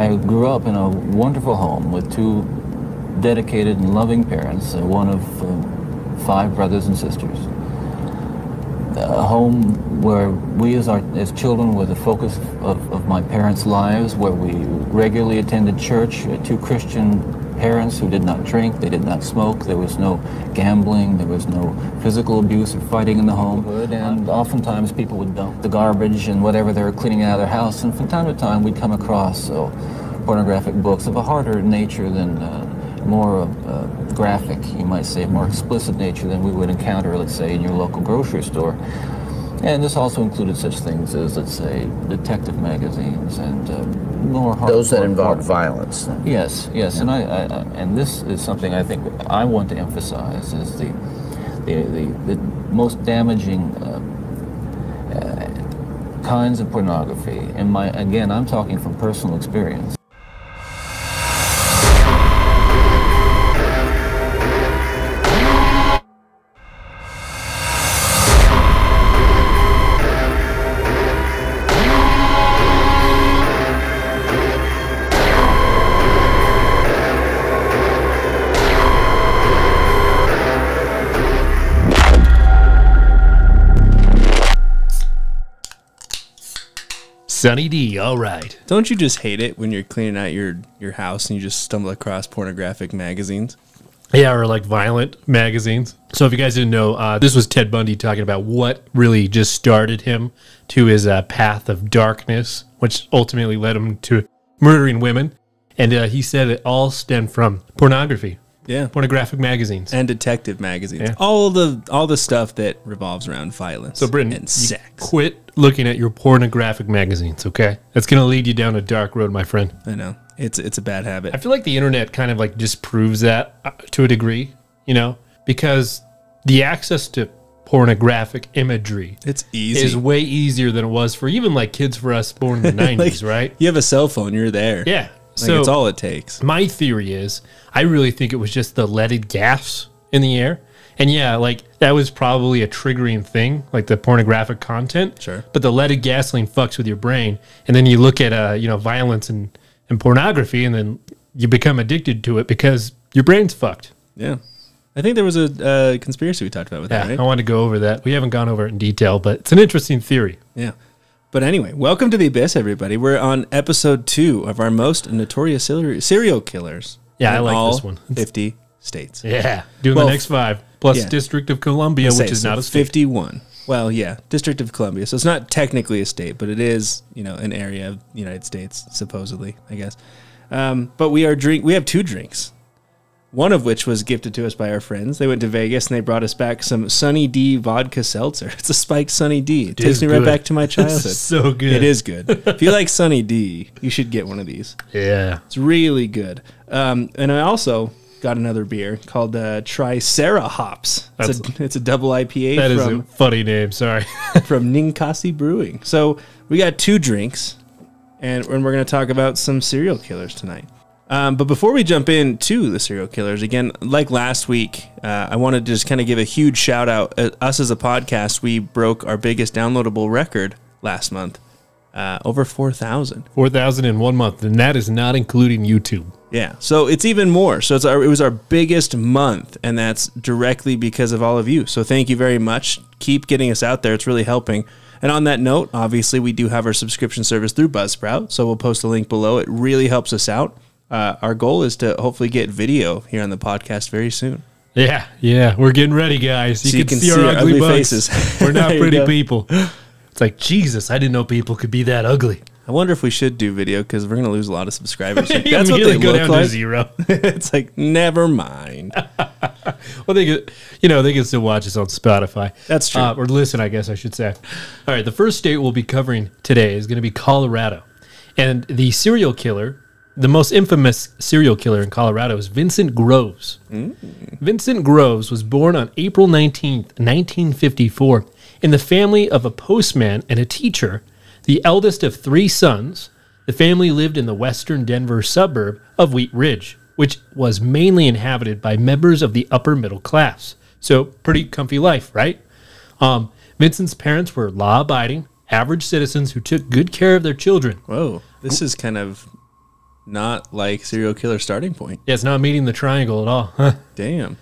I grew up in a wonderful home with two dedicated and loving parents, one of 5 brothers and sisters. A home where we as children were the focus of my parents' lives, where we regularly attended church, 2 Christian parents who did not drink, they did not smoke, there was no gambling, there was no physical abuse or fighting in the home. And oftentimes people would dump the garbage and whatever they were cleaning out of their house, and from time to time we'd come across pornographic books of a harder nature than more graphic, you might say, more explicit nature than we would encounter, let's say, in your local grocery store. And this also included such things as, let's say, detective magazines and more hardcore. Those that involve violence. Yes, yes, yeah. And this is something I think I want to emphasize is the most damaging kinds of pornography. And again, I'm talking from personal experience. Sunny D, all right. Don't you just hate it when you're cleaning out your house and you just stumble across pornographic magazines? Yeah, or like violent magazines. So if you guys didn't know, this was Ted Bundy talking about what really just started him to his path of darkness, which ultimately led him to murdering women. And he said it all stemmed from pornography. Yeah, pornographic magazines and detective magazines. Yeah. All the stuff that revolves around violence. So, Britton, and sex. Quit looking at your pornographic magazines, okay? That's going to lead you down a dark road, my friend. I know it's a bad habit. I feel like the internet kind of like disproves that to a degree, you know, because the access to pornographic imagery is way easier than it was for even like kids for us born in the 90s, right? You have a cell phone, you're there. Yeah. Like, so it's all it takes. My theory is, I really think it was just the leaded gas in the air. And yeah, like that was probably a triggering thing, like the pornographic content. Sure. But the leaded gasoline fucks with your brain. And then you look at, violence and pornography, and then you become addicted to it because your brain's fucked. Yeah. I think there was a conspiracy we talked about with that, right? I want to go over that. We haven't gone over it in detail, but it's an interesting theory. Yeah. But anyway, welcome to The Abyss, everybody. We're on episode 2 of our most notorious serial killers. Yeah, I like this one. 50 states. Yeah, doing the next 5, plus District of Columbia, which is not a state. 51. Well, yeah, District of Columbia. So it's not technically a state, but it is, an area of the United States, supposedly, I guess. But we have 2 drinks. One of which was gifted to us by our friends. They went to Vegas and they brought us back some Sunny D vodka seltzer. It's a spiked Sunny D. It takes me right back to my childhood. It's so good. It is good. If you like Sunny D, you should get one of these. Yeah. It's really good. And I also got another beer called Tricera Hops. It's a double IPA. That is a funny name, sorry. From Ninkasi Brewing. So we got 2 drinks, and we're going to talk about some serial killers tonight. But before we jump into the serial killers, again, like last week, I wanted to just kind of give a huge shout out. Us as a podcast, we broke our biggest downloadable record last month, over 4,000. 4,000 in 1 month, and that is not including YouTube. Yeah, so it's even more. So it was our biggest month, and that's directly because of all of you. So thank you very much. Keep getting us out there. It's really helping. And on that note, obviously, we do have our subscription service through Buzzsprout, so we'll post a link below. It really helps us out. Our goal is to hopefully get video here on the podcast very soon. Yeah, we're getting ready, guys. So you can see our ugly faces. We're not pretty people. It's like, Jesus, I didn't know people could be that ugly. I wonder if we should do video because we're going to lose a lot of subscribers. That's what they go look down like. To 0. It's like, never mind. Well, they can still watch us on Spotify. That's true. Or listen, I guess I should say. All right, the first state we'll be covering today is going to be Colorado. And the serial killer, the most infamous serial killer in Colorado, is Vincent Groves. Vincent Groves was born on April 19th, 1954, in the family of a postman and a teacher, the eldest of 3 sons. The family lived in the western Denver suburb of Wheat Ridge, which was mainly inhabited by members of the upper middle class. So, pretty comfy life, right? Vincent's parents were law-abiding, average citizens who took good care of their children. Whoa, this is kind of not like serial killer starting point. Yeah, it's not meeting the triangle at all. Huh. Damn.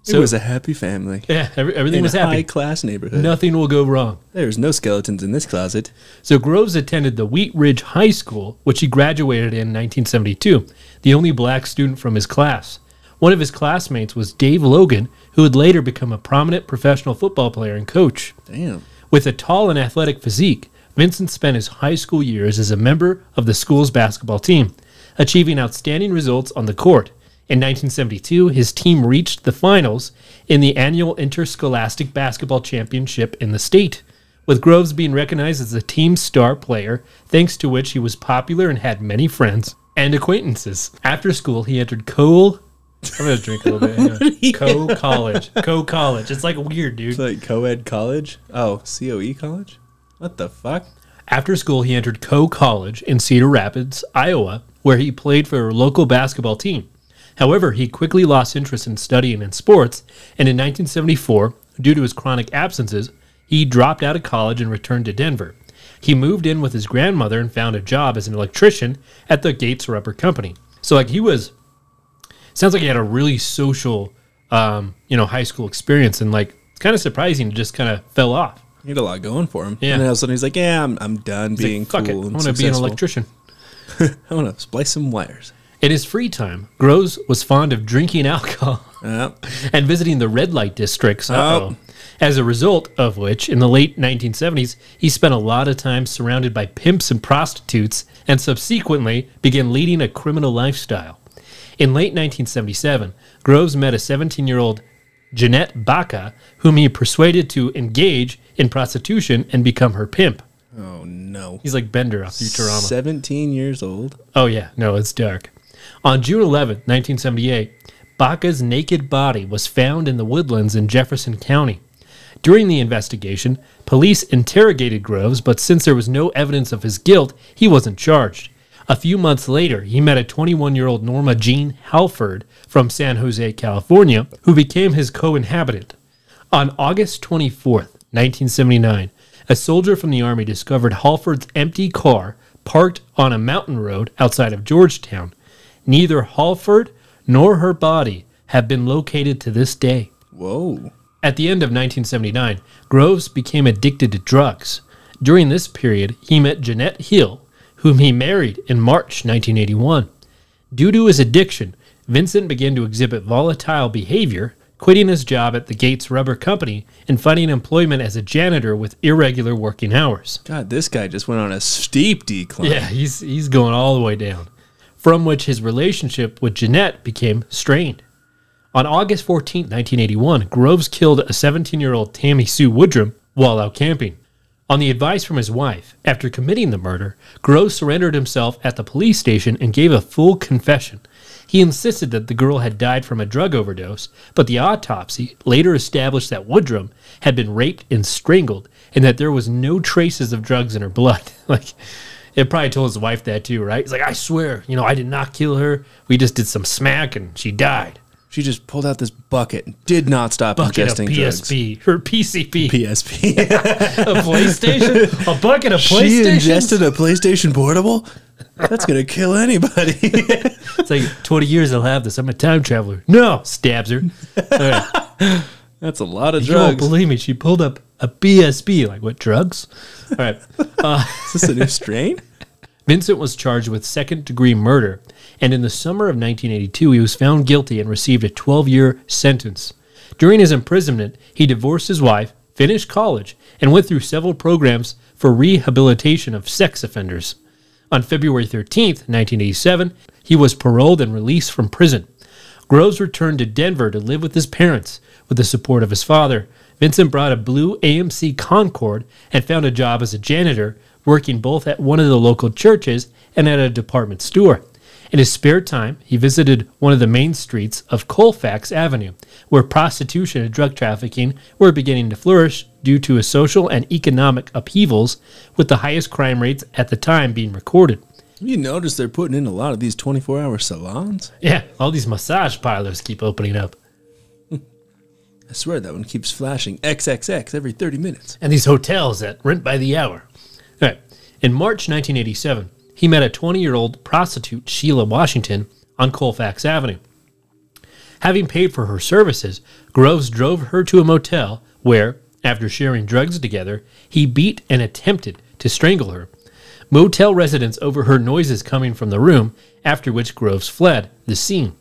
So- It was a happy family. Yeah, everything In was a happy. high-class neighborhood. Nothing will go wrong. There's no skeletons in this closet. So Groves attended the Wheat Ridge High School, which he graduated in 1972, the only black student from his class. One of his classmates was Dave Logan, who would later become a prominent professional football player and coach. Damn. With a tall and athletic physique, Vincent spent his high school years as a member of the school's basketball team, achieving outstanding results on the court. In 1972, his team reached the finals in the annual Interscholastic Basketball Championship in the state, with Groves being recognized as the team's star player, thanks to which he was popular and had many friends and acquaintances. After school, he entered I'm going to drink a little bit. Hang on. Co-college. Co-college. It's like weird, dude. It's like co-ed college? Oh, COE college? What the fuck? After school, he entered Co-college in Cedar Rapids, Iowa, where he played for a local basketball team. However, he quickly lost interest in studying and sports, and in 1974, due to his chronic absences, he dropped out of college and returned to Denver. He moved in with his grandmother and found a job as an electrician at the Gates Rubber Company. So, like, sounds like he had a really social, high school experience, and, like, it's kind of surprising it just kind of fell off. He had a lot going for him. Yeah. And then all of a sudden he's like, yeah, I'm done He's being like, fuck cool it, I and want to be an successful. electrician. I want to splice some wires. In his free time, Groves was fond of drinking alcohol Yep. and visiting the red light districts. Oh. As a result of which, in the late 1970s, he spent a lot of time surrounded by pimps and prostitutes and subsequently began leading a criminal lifestyle. In late 1977, Groves met a 17-year-old Jeanette Baca, whom he persuaded to engage in prostitution and become her pimp. Oh, no. He's like Bender off Futurama. 17 years old. Oh, yeah. No, it's dark. On June 11, 1978, Baca's naked body was found in the woodlands in Jefferson County. During the investigation, police interrogated Groves, but since there was no evidence of his guilt, he wasn't charged. A few months later, he met a 21-year-old Norma Jean Halford from San Jose, California, who became his co-inhabitant. On August 24, 1979, a soldier from the Army discovered Halford's empty car parked on a mountain road outside of Georgetown. Neither Halford nor her body have been located to this day. Whoa. At the end of 1979, Groves became addicted to drugs. During this period, he met Jeanette Hill, whom he married in March 1981. Due to his addiction, Vincent began to exhibit volatile behavior, quitting his job at the Gates Rubber Company and finding employment as a janitor with irregular working hours. God, this guy just went on a steep decline. Yeah, he's going all the way down, from which his relationship with Jeanette became strained. On August 14, 1981, Groves killed a 17-year-old Tammy Sue Woodrum while out camping. On the advice from his wife, after committing the murder, Groves surrendered himself at the police station and gave a full confession. He insisted that the girl had died from a drug overdose, but the autopsy later established that Woodrum had been raped and strangled, and that there was no traces of drugs in her blood. Like, it probably told his wife that too, right? He's like, I swear, I did not kill her. We just did some smack and she died. She just pulled out this bucket and did not stop Bucket of ingesting drugs. PSP, or PCP. PSP. A PlayStation? A bucket of PlayStation? She ingested a PlayStation Portable? That's going to kill anybody. It's like, 20 years I'll have this. I'm a time traveler. No! Stabs her. All right. That's a lot of You won't drugs. believe me. She pulled up a PSP. Like, what, drugs? All right. Is this a new strain? Vincent was charged with second-degree murder, and in the summer of 1982, he was found guilty and received a 12-year sentence. During his imprisonment, he divorced his wife, finished college, and went through several programs for rehabilitation of sex offenders. On February 13th, 1987, he was paroled and released from prison. Groves returned to Denver to live with his parents. With the support of his father, Vincent brought a blue AMC Concorde and found a job as a janitor, working both at one of the local churches and at a department store. In his spare time, he visited one of the main streets of Colfax Avenue, where prostitution and drug trafficking were beginning to flourish due to a social and economic upheavals, with the highest crime rates at the time being recorded. You notice they're putting in a lot of these 24-hour salons? Yeah, all these massage parlors keep opening up. I swear that one keeps flashing XXX every 30 minutes. And these hotels that rent by the hour. All right. In March 1987, he met a 20-year-old prostitute, Sheila Washington, on Colfax Avenue. Having paid for her services, Groves drove her to a motel where, after sharing drugs together, he beat and attempted to strangle her. Motel residents overheard noises coming from the room, after which Groves fled the scene.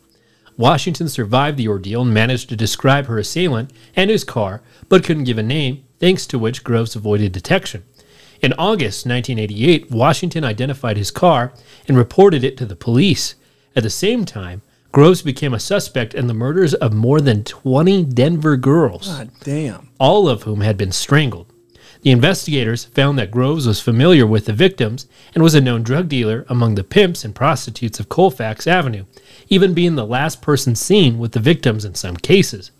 Washington survived the ordeal and managed to describe her assailant and his car, but couldn't give a name, thanks to which Groves avoided detection. In August 1988, Washington identified his car and reported it to the police. At the same time, Groves became a suspect in the murders of more than 20 Denver girls, God damn. all of whom had been strangled. The investigators found that Groves was familiar with the victims and was a known drug dealer among the pimps and prostitutes of Colfax Avenue, even being the last person seen with the victims in some cases.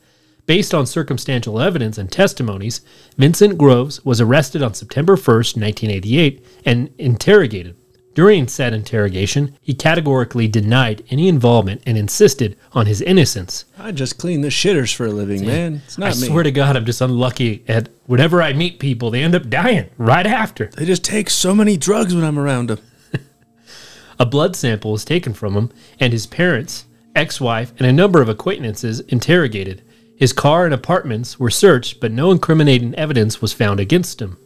Based on circumstantial evidence and testimonies, Vincent Groves was arrested on September 1st, 1988, and interrogated. During said interrogation, he categorically denied any involvement and insisted on his innocence. I just clean the shitters for a living, man. It's not I me. swear to God, I'm just unlucky at whenever I meet people, they end up dying right after. They just take so many drugs when I'm around them. A blood sample was taken from him, and his parents, ex-wife, and a number of acquaintances interrogated. His car and apartments were searched, but no incriminating evidence was found against him,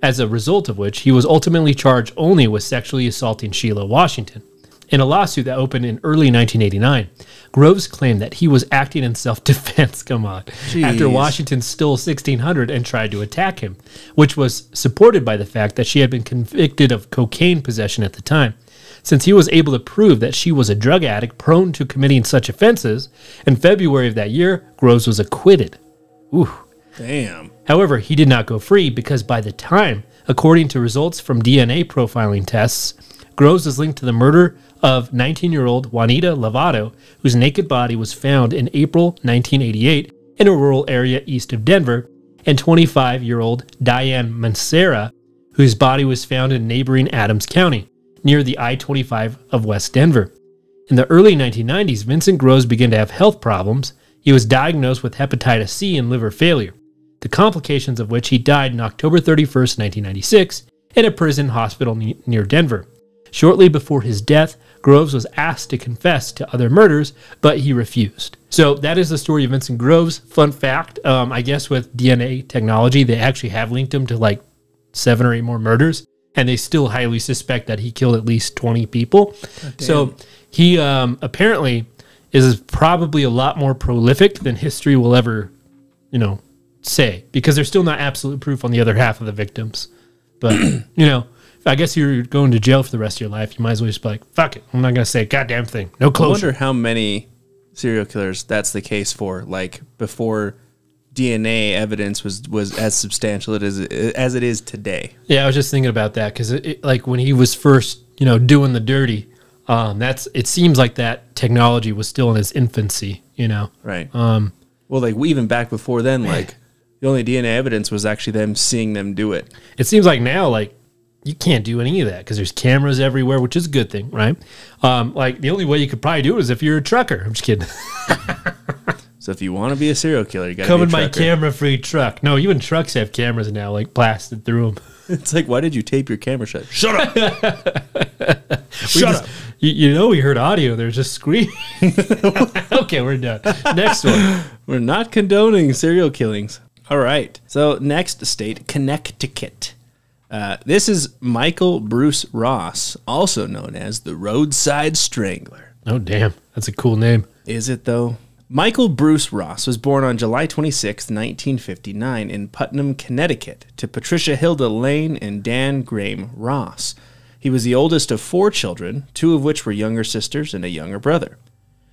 as a result of which he was ultimately charged only with sexually assaulting Sheila Washington. In a lawsuit that opened in early 1989, Groves claimed that he was acting in self-defense, after Washington stole $1,600 and tried to attack him, which was supported by the fact that she had been convicted of cocaine possession at the time. Since he was able to prove that she was a drug addict prone to committing such offenses, in February of that year, Groves was acquitted. Ooh. Damn. However, he did not go free because by the time, according to results from DNA profiling tests, Groves was linked to the murder of 19-year-old Juanita Lovato, whose naked body was found in April 1988 in a rural area east of Denver, and 25-year-old Diane Mancera, whose body was found in neighboring Adams County, near the I-25 of West Denver. In the early 1990s, Vincent Groves began to have health problems. He was diagnosed with hepatitis C and liver failure, the complications of which he died on October 31st, 1996, in a prison hospital near Denver. Shortly before his death, Groves was asked to confess to other murders, but he refused. So that is the story of Vincent Groves. Fun fact, I guess with DNA technology, they actually have linked him to like 7 or 8 more murders, and they still highly suspect that he killed at least 20 people. So he apparently is probably a lot more prolific than history will ever, say, because there's still not absolute proof on the other half of the victims. But, I guess you're going to jail for the rest of your life. You might as well just be like, fuck it. I'm not going to say a goddamn thing. No closure. I wonder how many serial killers that's the case for. Like, before DNA evidence was as substantial as it is today. Yeah, I was just thinking about that because, like, when he was first, doing the dirty, it seems like that technology was still in its infancy, Right. Well, like, even back before then, like, the only DNA evidence was actually them seeing them do it. It seems like now, like, you can't do any of that because there's cameras everywhere, which is a good thing, right? Like, the only way you could probably do it is if you're a trucker. I'm just kidding. So if you want to be a serial killer, you got to come be a in my trucker. camera-free truck. No, even trucks have cameras now, like, blasted through them. It's like, why did you tape your camera shut? Shut up! Shut up! We heard audio. There's just screaming. Okay, we're done. Next one. We're not condoning serial killings. All right. So next state, Connecticut. This is Michael Bruce Ross, also known as the Roadside Strangler. Oh, damn. That's a cool name. Is it, though? Michael Bruce Ross was born on July 26, 1959, in Putnam, Connecticut, to Patricia Hilda Lane and Dan Graham Ross. He was the oldest of 4 children, 2 of which were younger sisters and a younger brother.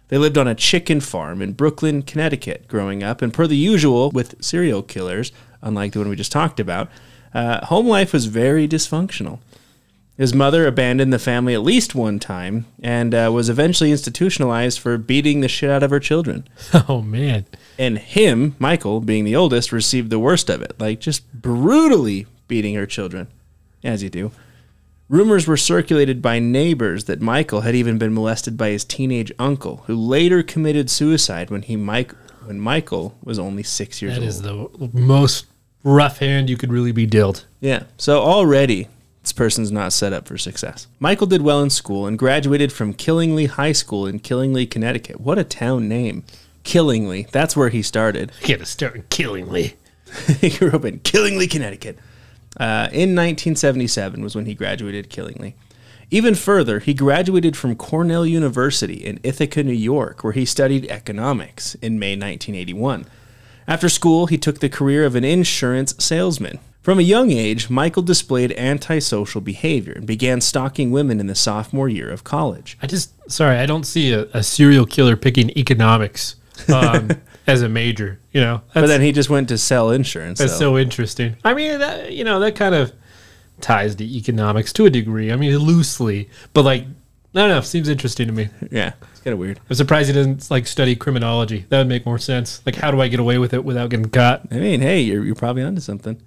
They lived on a chicken farm in Brooklyn, Connecticut, growing up, and per the usual with serial killers, unlike the one we just talked about, home life was very dysfunctional. His mother abandoned the family at least one time and was eventually institutionalized for beating the shit out of her children. Oh, man. And him, Michael, being the oldest, received the worst of it, like just brutally beating her children, as you do. Rumors were circulated by neighbors that Michael had even been molested by his teenage uncle, who later committed suicide when Michael was only 6 years old. That is the most rough hand you could really be dealt. Yeah, so already This person's not set up for success. Michael did well in school and graduated from Killingly High School in Killingly, Connecticut. What a town name. Killingly. That's where he started. I gotta start in Killingly. He grew up in Killingly, Connecticut. In 1977 was when he graduated Killingly. Even further, he graduated from Cornell University in Ithaca, New York, where he studied economics in May 1981. After school, he took the career of an insurance salesman. From a young age, Michael displayed antisocial behavior and began stalking women in the sophomore year of college. I don't see a serial killer picking economics as a major, you know. But then he just went to sell insurance. That's so interesting. I mean, that kind of ties to economics to a degree. I mean, loosely, but like, I don't know. Seems interesting to me. Yeah, it's kind of weird. I'm surprised he doesn't like study criminology. That would make more sense. Like, how do I get away with it without getting caught? I mean, hey, you're probably onto something.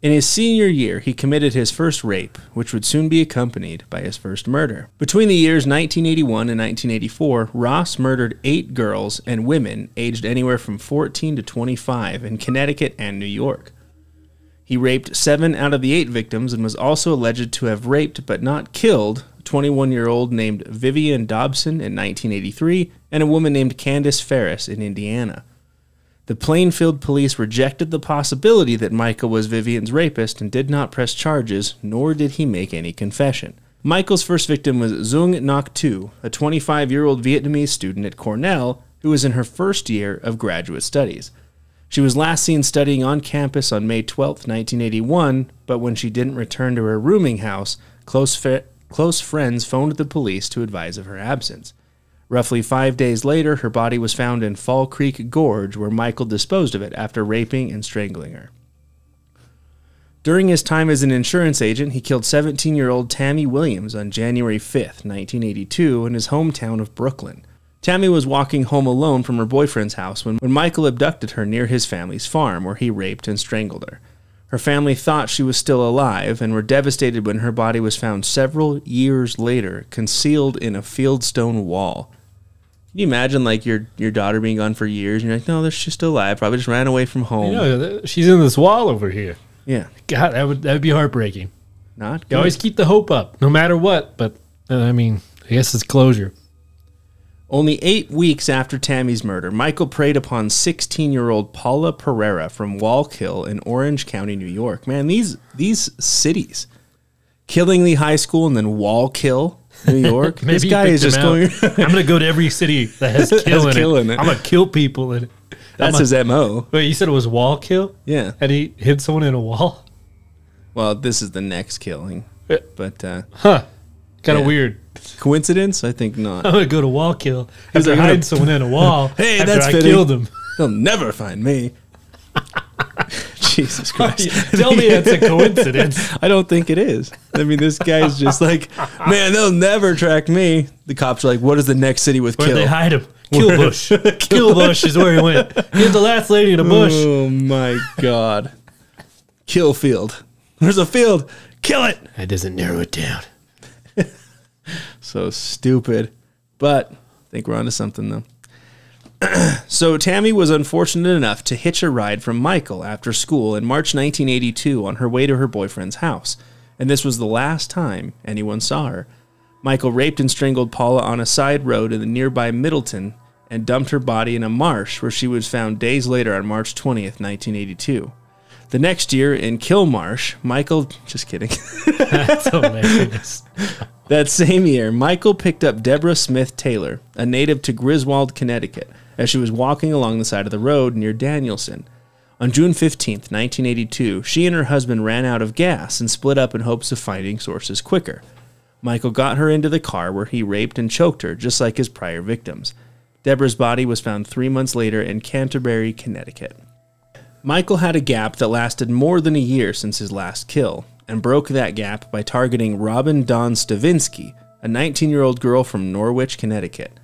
In his senior year, he committed his first rape, which would soon be accompanied by his first murder. Between the years 1981 and 1984, Ross murdered 8 girls and women aged anywhere from 14 to 25 in Connecticut and New York. He raped 7 out of the 8 victims and was also alleged to have raped but not killed a 21-year-old named Vivian Dobson in 1983 and a woman named Candace Ferris in Indiana. The Plainfield police rejected the possibility that Michael was Vivian's rapist and did not press charges, nor did he make any confession. Michael's first victim was Dung Ngoc Tu, a 25-year-old Vietnamese student at Cornell who was in her first year of graduate studies. She was last seen studying on campus on May 12, 1981, but when she didn't return to her rooming house, close friends phoned the police to advise of her absence. Roughly 5 days later, her body was found in Fall Creek Gorge, where Michael disposed of it after raping and strangling her. During his time as an insurance agent, he killed 17-year-old Tammy Williams on January 5, 1982, in his hometown of Brooklyn. Tammy was walking home alone from her boyfriend's house when Michael abducted her near his family's farm, where he raped and strangled her. Her family thought she was still alive and were devastated when her body was found several years later, concealed in a fieldstone wall. Can you imagine, like, your daughter being gone for years, and you're like, no, she's still alive, probably just ran away from home. You know, she's in this wall over here. Yeah. God, that would be heartbreaking. Not good. You always keep the hope up, no matter what, but, I mean, I guess it's closure. Only 8 weeks after Tammy's murder, Michael preyed upon 16-year-old Paula Pereira from Wallkill in Orange County, New York. Man, these cities. Killingly High School and then Wallkill, New York. Maybe this guy is just going... I'm going to go to every city that has kill in it. I'm going to kill people in it. That's his M.O. Wait, you said it was Wallkill? Yeah. And he hit someone in a wall? Well, this is the next killing. But, kind of weird. Coincidence? I think not. I'm going to go to Wallkill after hiding someone in a wall. Hey, after that's I fitting. Killed him. They'll never find me. Jesus Christ. Tell me it's a coincidence. I don't think it is. I mean, this guy's just like, man, they'll never track me. The cops are like, what is the next city with Where'd kill? they hide him? Kill Bush. Kill Bush is where he went. He's the last lady in a bush. Oh, my God. Kill field. There's a field. Kill it. That doesn't narrow it down. So stupid. But I think we're onto something, though. So Tammy was unfortunate enough to hitch a ride from Michael after school in March 1982 on her way to her boyfriend's house, and this was the last time anyone saw her. Michael raped and strangled Paula on a side road in the nearby Middleton and dumped her body in a marsh where she was found days later on March 20th, 1982. The next year in Kilmarsh, Michael... Just kidding. That's hilarious. That same year, Michael picked up Deborah Smith Taylor, a native to Griswold, Connecticut, as she was walking along the side of the road near Danielson. On June 15th, 1982, she and her husband ran out of gas and split up in hopes of finding sources quicker. Michael got her into the car where he raped and choked her, just like his prior victims. Deborah's body was found 3 months later in Canterbury, Connecticut. Michael had a gap that lasted more than a year since his last kill, and broke that gap by targeting Robin Dawn Stavinsky, a 19-year-old girl from Norwich, Connecticut.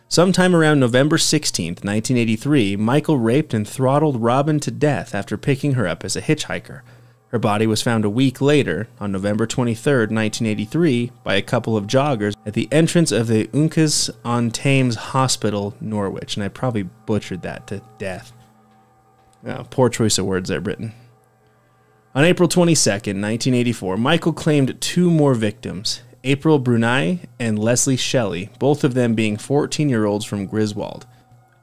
Sometime around November 16, 1983, Michael raped and throttled Robin to death after picking her up as a hitchhiker. Her body was found a week later, on November 23, 1983, by a couple of joggers at the entrance of the Uncas-on-Thames Hospital, Norwich, and I probably butchered that to death. Poor choice of words there, Britain. On April 22nd, 1984, Michael claimed 2 more victims, April Brunei and Leslie Shelley, both of them being 14-year-olds from Griswold.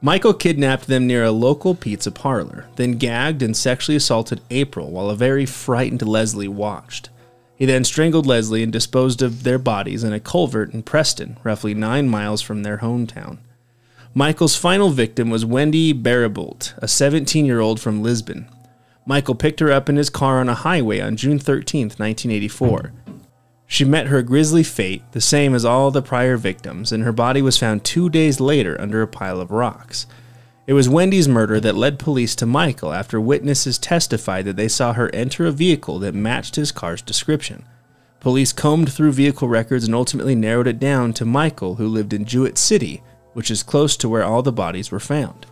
Michael kidnapped them near a local pizza parlor, then gagged and sexually assaulted April while a very frightened Leslie watched. He then strangled Leslie and disposed of their bodies in a culvert in Preston, roughly 9 miles from their hometown. Michael's final victim was Wendy Bariboult, a 17-year-old from Lisbon. Michael picked her up in his car on a highway on June 13, 1984. She met her grisly fate, the same as all the prior victims, and her body was found 2 days later under a pile of rocks. It was Wendy's murder that led police to Michael after witnesses testified that they saw her enter a vehicle that matched his car's description. Police combed through vehicle records and ultimately narrowed it down to Michael, who lived in Jewett City, which is close to where all the bodies were found.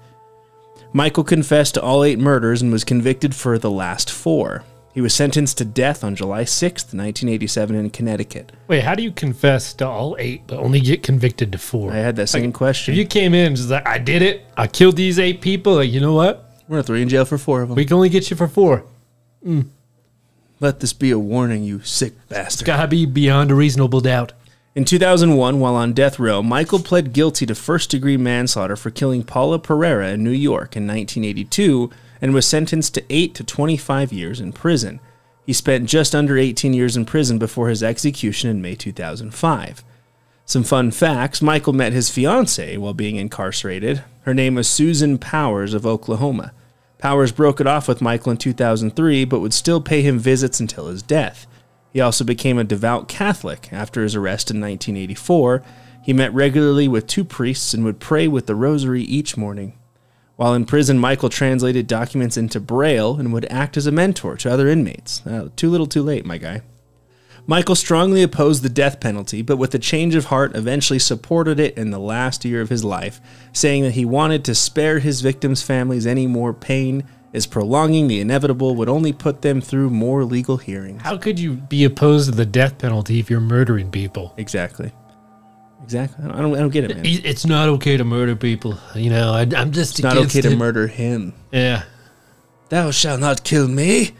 Michael confessed to all 8 murders and was convicted for the last 4. He was sentenced to death on July 6, 1987 in Connecticut. Wait, how do you confess to all 8 but only get convicted to 4? I had that same question. If you came in and just like, I did it, I killed these 8 people, like, you know what? We're going to throw you in jail for 4 of them. We can only get you for 4. Let this be a warning, you sick bastard. It's gotta be beyond a reasonable doubt. In 2001, while on death row, Michael pled guilty to first-degree manslaughter for killing Paula Pereira in New York in 1982 and was sentenced to 8 to 25 years in prison. He spent just under 18 years in prison before his execution in May 2005. Some fun facts: Michael met his fiancée while being incarcerated. Her name was Susan Powers of Oklahoma. Powers broke it off with Michael in 2003, but would still pay him visits until his death. He also became a devout Catholic after his arrest in 1984. He met regularly with 2 priests and would pray with the rosary each morning. While in prison, Michael translated documents into Braille and would act as a mentor to other inmates. Too little too late, my guy. Michael strongly opposed the death penalty, but with a change of heart eventually supported it in the last year of his life, saying that he wanted to spare his victims' families any more pain, as prolonging the inevitable would only put them through more legal hearings. How could you be opposed to the death penalty if you're murdering people? Exactly. I don't get it, man. It's not okay to murder people. You know, I'm just It's not okay to murder him. Yeah. Thou shalt not kill me.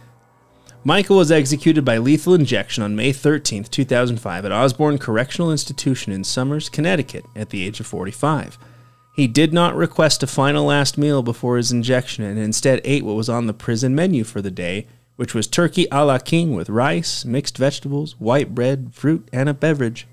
Michael was executed by lethal injection on May 13, 2005 at Osborne Correctional Institution in Somers, Connecticut at the age of 45. He did not request a final last meal before his injection and instead ate what was on the prison menu for the day, which was turkey a la king with rice, mixed vegetables, white bread, fruit, and a beverage.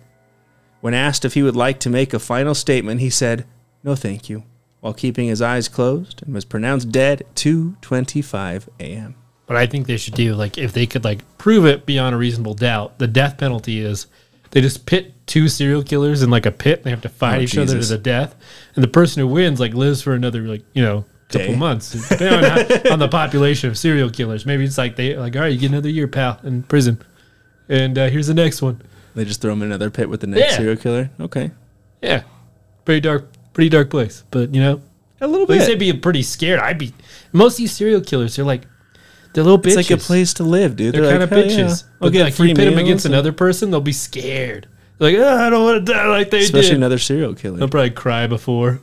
When asked if he would like to make a final statement, he said, "No thank you," while keeping his eyes closed, and was pronounced dead at 2:25 a.m. But I think they should do, like, if they could, like, prove it beyond a reasonable doubt, the death penalty is they just pit 2 serial killers in, like, a pit. And they have to fight each other to the death. And the person who wins, like, lives for another, like, you know, couple months. Depending on the population of serial killers. Maybe it's like, all right, you get another year, pal, in prison. And here's the next one. They just throw him in another pit with the next serial killer? Okay. Yeah. Pretty dark place. But, you know, a little bit. At least they'd be pretty scared. Most of these serial killers, they're like, they're little bitches. It's like a place to live, dude. They're kind of like, bitches. Yeah. Okay, like, you pit them against another person, they'll be scared. They're like, I don't want to die like they did. Especially another serial killer. They'll probably cry before.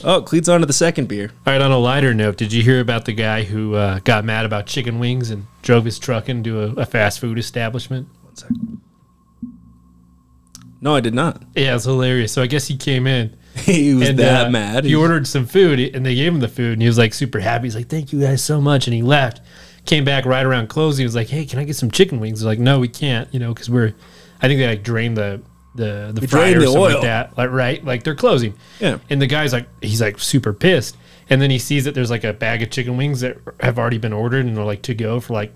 Oh, Cleet's on to the second beer. All right, on a lighter note, did you hear about the guy who got mad about chicken wings and drove his truck into a fast food establishment? 1 second. No, I did not. Yeah, it's hilarious. So I guess he came in. He was mad. He ordered some food, and they gave him the food, and he was like super happy. He's like, "Thank you guys so much," and he left. Came back right around closing. He was like, "Hey, can I get some chicken wings?" They're like, "No, we can't," you know, because I think they like drained the fryer or something like that, like right, like they're closing. Yeah. And the guy's like, he's like super pissed, and then he sees that there's like a bag of chicken wings that have already been ordered and are like to go for like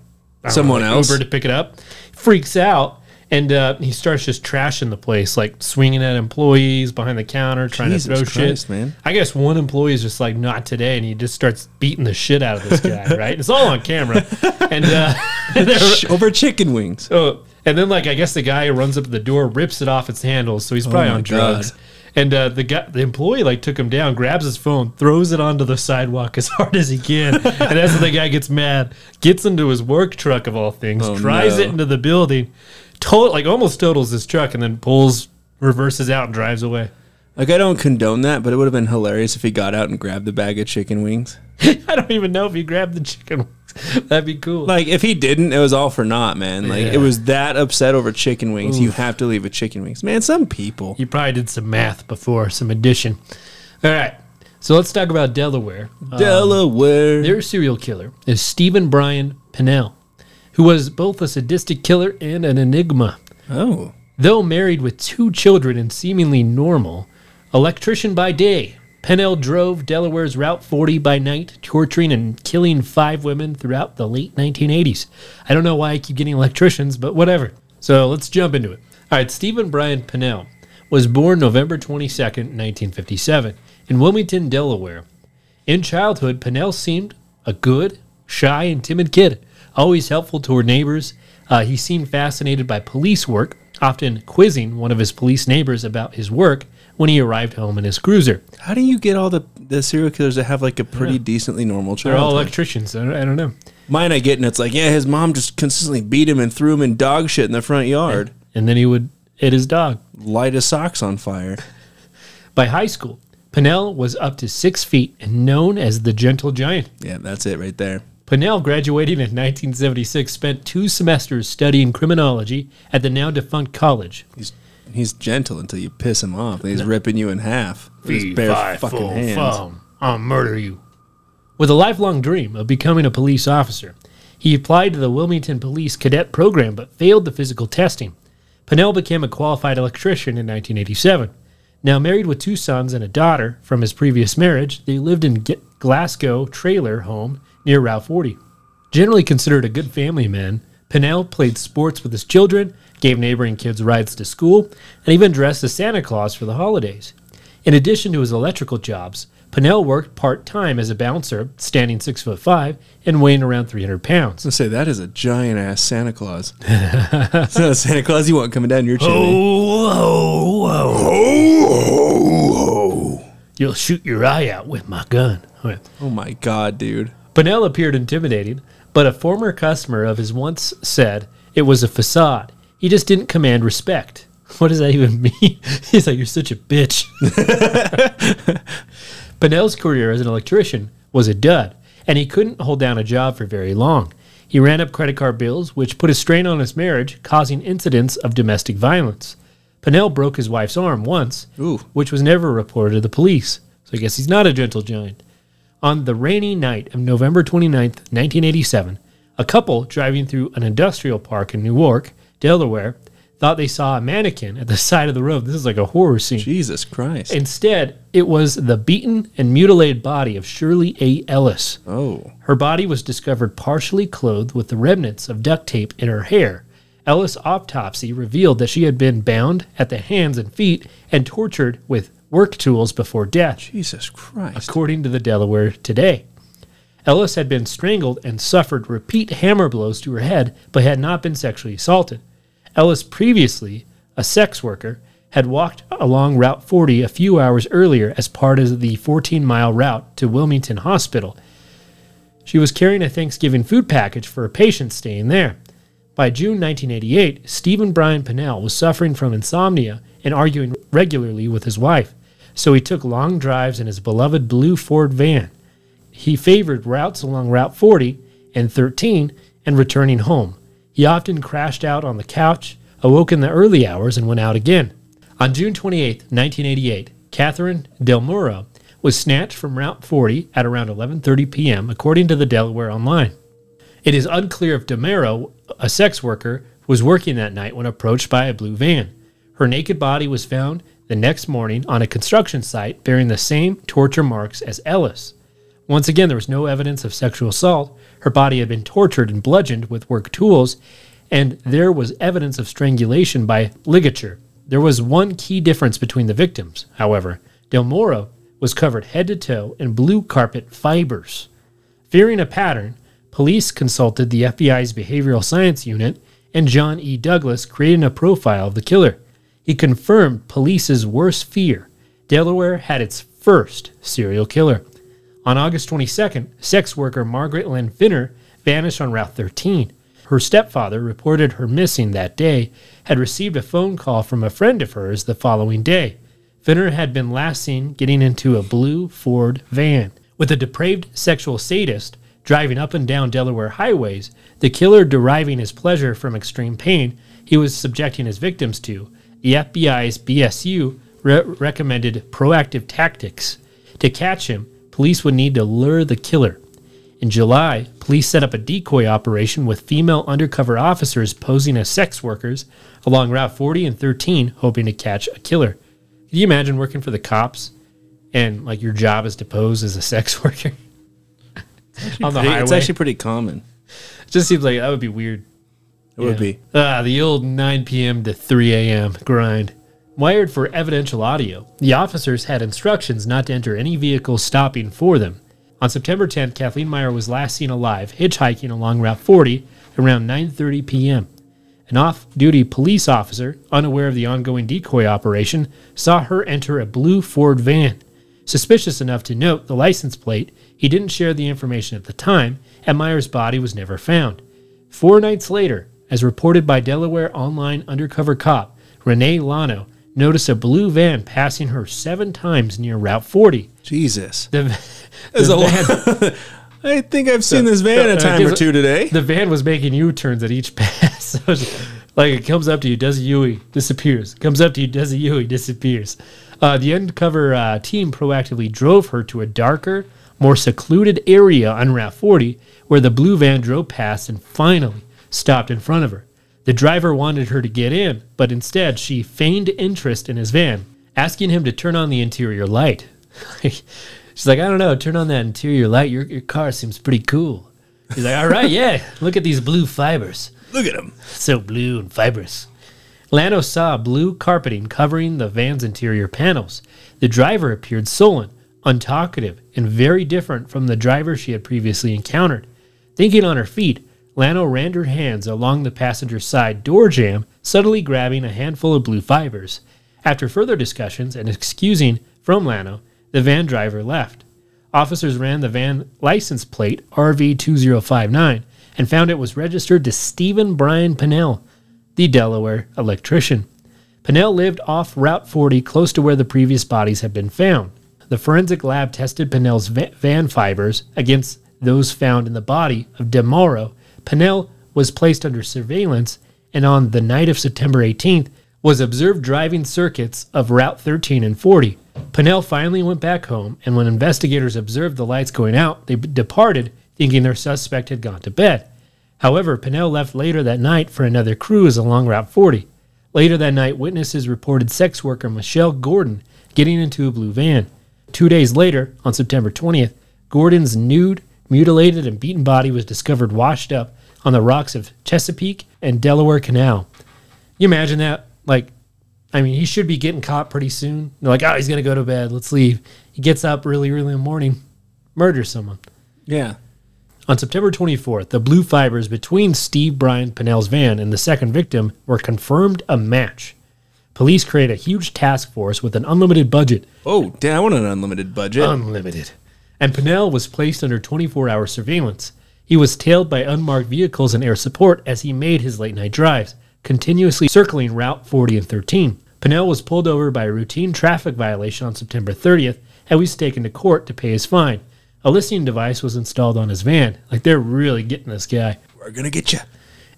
someone else, Uber to pick it up. Freaks out. And he starts just trashing the place, like swinging at employees behind the counter, trying to throw shit. Man. I guess one employee is just like, not today, and he just starts beating the shit out of this guy, right? It's all on camera. And over chicken wings. Oh, and then like I guess the guy who runs up to the door rips it off its handles, so he's probably on drugs. And the employee like took him down, grabs his phone, throws it onto the sidewalk as hard as he can, and as the guy gets mad, gets into his work truck of all things, drives it into the building. Almost totals his truck and then reverses out and drives away. Like, I don't condone that, but it would have been hilarious if he got out and grabbed the bag of chicken wings. I don't even know if he grabbed the chicken wings. That'd be cool. Like, if he didn't, it was all for naught, man. Like, it was that upset over chicken wings. Oof. You have to leave with chicken wings. Man, some people. You probably did some math before, some addition. All right. So let's talk about Delaware. Delaware. Their serial killer is Stephen Brian Pennell, who was both a sadistic killer and an enigma. Oh. Though married with 2 children and seemingly normal, electrician by day, Pennell drove Delaware's Route 40 by night, torturing and killing 5 women throughout the late 1980s. I don't know why I keep getting electricians, but whatever. So let's jump into it. All right, Stephen Brian Pennell was born November 22nd, 1957, in Wilmington, Delaware. In childhood, Pennell seemed a good, shy, and timid kid, always helpful toward neighbors. He seemed fascinated by police work, often quizzing one of his police neighbors about his work when he arrived home in his cruiser. How do you get all the serial killers that have like a pretty decently normal childhood? They're all electricians. I don't know. Mine I get, and it's like, yeah, his mom just consistently beat him and threw him in dog shit in the front yard. And then he would hit his dog. Light his socks on fire. By high school, Pennell was up to 6 feet and known as the Gentle Giant. Yeah, that's it right there. Pennell, graduating in 1976, spent 2 semesters studying criminology at the now-defunct college. He's gentle until you piss him off, and he's ripping you in half with his bare fucking hands. I'll murder you. With a lifelong dream of becoming a police officer, he applied to the Wilmington Police Cadet Program but failed the physical testing. Pennell became a qualified electrician in 1987. Now married with 2 sons and a daughter from his previous marriage, they lived in Glasgow trailer home near Route 40. Generally considered a good family man, Pennell played sports with his children, gave neighboring kids rides to school, and even dressed as Santa Claus for the holidays. In addition to his electrical jobs, Pennell worked part-time as a bouncer, standing 6'5" and weighing around 300 pounds. I was going to say, that is a giant-ass Santa Claus. It's not a Santa Claus you want coming down your chimney. Ho, ho, ho. Ho, ho, ho. You'll shoot your eye out with my gun. Right. Oh, my God, dude. Pennell appeared intimidating, but a former customer of his once said it was a facade. He just didn't command respect. What does that even mean? He's like, you're such a bitch. Pennell's career as an electrician was a dud, and he couldn't hold down a job for very long. He ran up credit card bills, which put a strain on his marriage, causing incidents of domestic violence. Pennell broke his wife's arm once, which was never reported to the police. So I guess he's not a gentle giant. On the rainy night of November 29th, 1987, a couple driving through an industrial park in Newark, Delaware, thought they saw a mannequin at the side of the road. This is like a horror scene. Jesus Christ. Instead, it was the beaten and mutilated body of Shirley A. Ellis. Oh. Her body was discovered partially clothed with the remnants of duct tape in her hair. Ellis' autopsy revealed that she had been bound at the hands and feet and tortured with work tools before death. Jesus Christ. According to the Delaware Today. Ellis had been strangled and suffered repeat hammer blows to her head, but had not been sexually assaulted. Ellis, previously a sex worker, had walked along Route 40 a few hours earlier as part of the 14-mile route to Wilmington Hospital. She was carrying a Thanksgiving food package for a patient staying there. By June 1988, Stephen Brian Pennell was suffering from insomnia and arguing regularly with his wife, so he took long drives in his beloved blue Ford van. He favored routes along Route 40 and 13 and returning home. He often crashed out on the couch, awoke in the early hours, and went out again. On June 28, 1988, Catherine Del Muro was snatched from Route 40 at around 11:30 p.m., according to the Delaware Online. It is unclear if Del Muro, a sex worker, was working that night when approached by a blue van. Her naked body was found the next morning on a construction site bearing the same torture marks as Ellis. Once again, there was no evidence of sexual assault. Her body had been tortured and bludgeoned with work tools, and there was evidence of strangulation by ligature. There was one key difference between the victims, however. Del Muro was covered head to toe in blue carpet fibers. Fearing a pattern, police consulted the FBI's Behavioral Science Unit, and John E. Douglas created a profile of the killer. He confirmed police's worst fear. Delaware had its first serial killer. On August 22nd, sex worker Margaret Lynn Finner vanished on Route 13. Her stepfather reported her missing that day, had received a phone call from a friend of hers the following day. Finner had been last seen getting into a blue Ford van with a depraved sexual sadist Driving up and down Delaware highways, the killer deriving his pleasure from extreme pain he was subjecting his victims to, the FBI's BSU recommended proactive tactics. To catch him, police would need to lure the killer. In July, police set up a decoy operation with female undercover officers posing as sex workers along Route 40 and 13, hoping to catch a killer. Can you imagine working for the cops and like your job is to pose as a sex worker on the highway? It's actually pretty common. It just seems like that would be weird. It would be. The old 9 p.m. to 3 a.m. grind. Wired for evidential audio, the officers had instructions not to enter any vehicle stopping for them. On September 10th, Kathleen Meyer was last seen alive, hitchhiking along Route 40 around 9:30 p.m. An off-duty police officer, unaware of the ongoing decoy operation, saw her enter a blue Ford van. Suspicious enough to note the license plate, he didn't share the information at the time, and Meyer's body was never found. 4 nights later, as reported by Delaware Online undercover cop Renee Lano, noticed a blue van passing her 7 times near Route 40. Jesus. The van, I think I've seen this van a time or two today. The van was making U-turns at each pass. So it's like it comes up to you, does a U-ey, disappears. Comes up to you, does a U-ey, disappears. The undercover team proactively drove her to a darker, more secluded area on Route 40 where the blue van drove past and finally stopped in front of her. The driver wanted her to get in, but instead she feigned interest in his van, asking him to turn on the interior light. She's like, I don't know, turn on that interior light. Your car seems pretty cool. He's like, all right, yeah, look at these blue fibers. Look at them. So blue and fibrous. Lano saw blue carpeting covering the van's interior panels. The driver appeared sullen, untalkative, and very different from the driver she had previously encountered. Thinking on her feet, Lano ran her hands along the passenger side door jamb, subtly grabbing a handful of blue fibers. After further discussions and excusing from Lano, the van driver left. Officers ran the van license plate RV2059 and found it was registered to Stephen Brian Pennell, the Delaware electrician. Pennell lived off Route 40 close to where the previous bodies had been found. The forensic lab tested Pennell's van fibers against those found in the body of DeMauro. Pennell was placed under surveillance and on the night of September 18th was observed driving circuits of Route 13 and 40. Pennell finally went back home, and when investigators observed the lights going out, they departed, thinking their suspect had gone to bed. However, Pennell left later that night for another cruise along Route 40. Later that night, witnesses reported sex worker Michelle Gordon getting into a blue van. 2 days later, on September 20th, Gordon's nude, mutilated, and beaten body was discovered washed up on the rocks of Chesapeake and Delaware Canal. You imagine that? Like, I mean, he should be getting caught pretty soon. They're like, oh, he's going to go to bed. Let's leave. He gets up really early in the morning, murders someone. Yeah. On September 24th, the blue fibers between Steve Brian Pennell's van and the second victim were confirmed a match. Police created a huge task force with an unlimited budget. Oh, damn, I want an unlimited budget. Unlimited. And Pennell was placed under 24-hour surveillance. He was tailed by unmarked vehicles and air support as he made his late-night drives, continuously circling Route 40 and 13. Pennell was pulled over by a routine traffic violation on September 30th and was taken to court to pay his fine. A listening device was installed on his van. Like, they're really getting this guy. We're going to get you.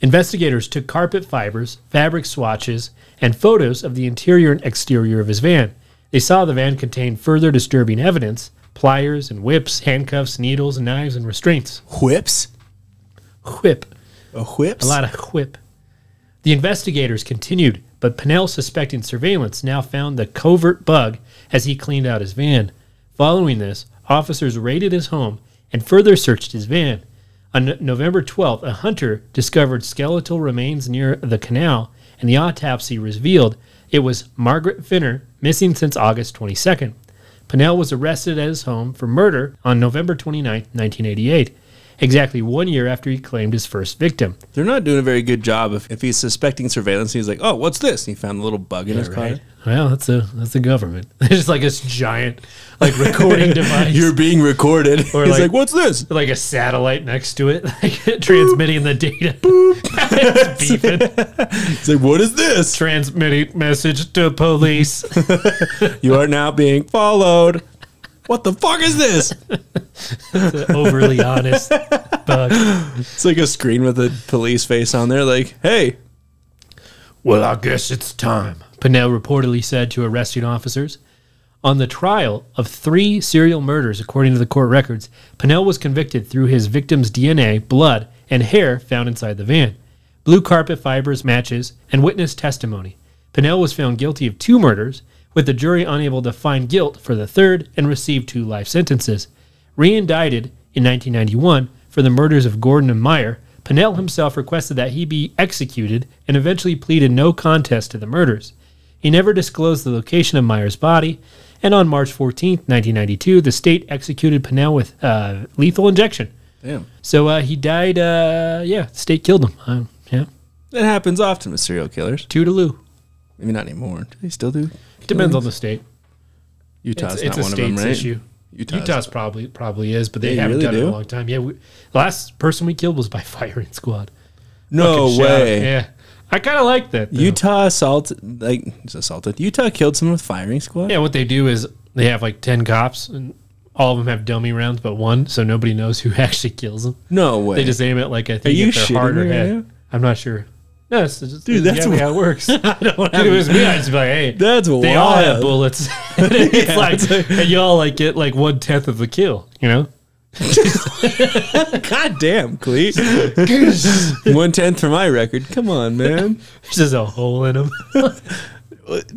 Investigators took carpet fibers, fabric swatches, and photos of the interior and exterior of his van. They saw the van contained further disturbing evidence: pliers and whips, handcuffs, needles, knives, and restraints. Whips? Whip. A whips? A lot of whip. The investigators continued, but Pennell, suspecting surveillance, now found the covert bug as he cleaned out his van. Following this, officers raided his home and further searched his van. On November 12th, a hunter discovered skeletal remains near the canal, and the autopsy revealed it was Margaret Finner, missing since August 22nd. Pennell was arrested at his home for murder on November 29, 1988, exactly 1 year after he claimed his first victim. They're not doing a very good job if he's suspecting surveillance. He's like, oh, what's this? And he found a little bug in his car. Well, that's the government. It's just like this giant recording device. You're being recorded. Or he's like, what's this? Like a satellite next to it, transmitting the data. Boop. It's beeping. He's like, what is this? Transmitting message to police. You are now being followed. What the fuck is this? It's an overly honest bug. It's like a screen with a police face on there, like, hey. Well, I guess it's time, Pinnell reportedly said to arresting officers. On the trial of 3 serial murders, according to the court records, Pinnell was convicted through his victim's DNA, blood, and hair found inside the van, blue carpet fibers, matches, and witness testimony. Pinnell was found guilty of 2 murders, with the jury unable to find guilt for the 3rd and received 2 life sentences. Re-indicted in 1991 for the murders of Gordon and Meyer, Pinnell himself requested that he be executed and eventually pleaded no contest to the murders. He never disclosed the location of Meyer's body, and on March 14, 1992, the state executed Pinnell with lethal injection. Damn. So he died, the state killed him. Yeah. That happens often with serial killers. Toodaloo. Maybe not anymore. Do they still do? Depends on the state. Utah's It's not a one of them, state's right? issue. Utah's probably is, but they They haven't really done it in do? a long time. Yeah, the last person we killed was by firing squad. No Fucking shout out. way. Yeah, I kind of like that. Though. Utah assaulted. Utah killed someone with firing squad? Yeah, what they do is they have like 10 cops, and all of them have dummy rounds, but one, so nobody knows who actually kills them. No way. They just aim it like I Are think you if their heart or shitting me right head. now? I'm not sure. No, it's just, Dude, that's exactly how it works. Dude, if it was me, I'd just be like, hey, That's they all have wild. bullets. And you all like get like 1/10 of the kill, you know? God damn, Cleet. 1/10 for my record. Come on, man. There's just a hole in them.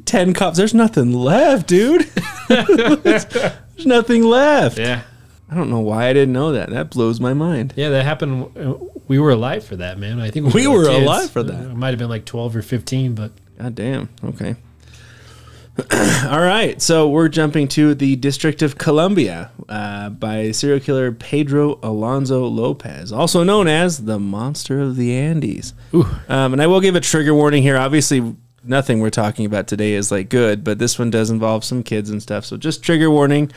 10 cops. There's nothing left, dude. There's nothing left. Yeah. I don't know why I didn't know that. That blows my mind. Yeah, that happened. We were alive for that, man. I think We were were kids. alive for that. It might have been like 12 or 15, but God damn. Okay. All right. So we're jumping to the District of Columbia by serial killer Pedro Alonso Lopez, also known as the Monster of the Andes. And I will give a trigger warning here. Obviously, nothing we're talking about today is like good, but this one does involve some kids and stuff. So just trigger warning.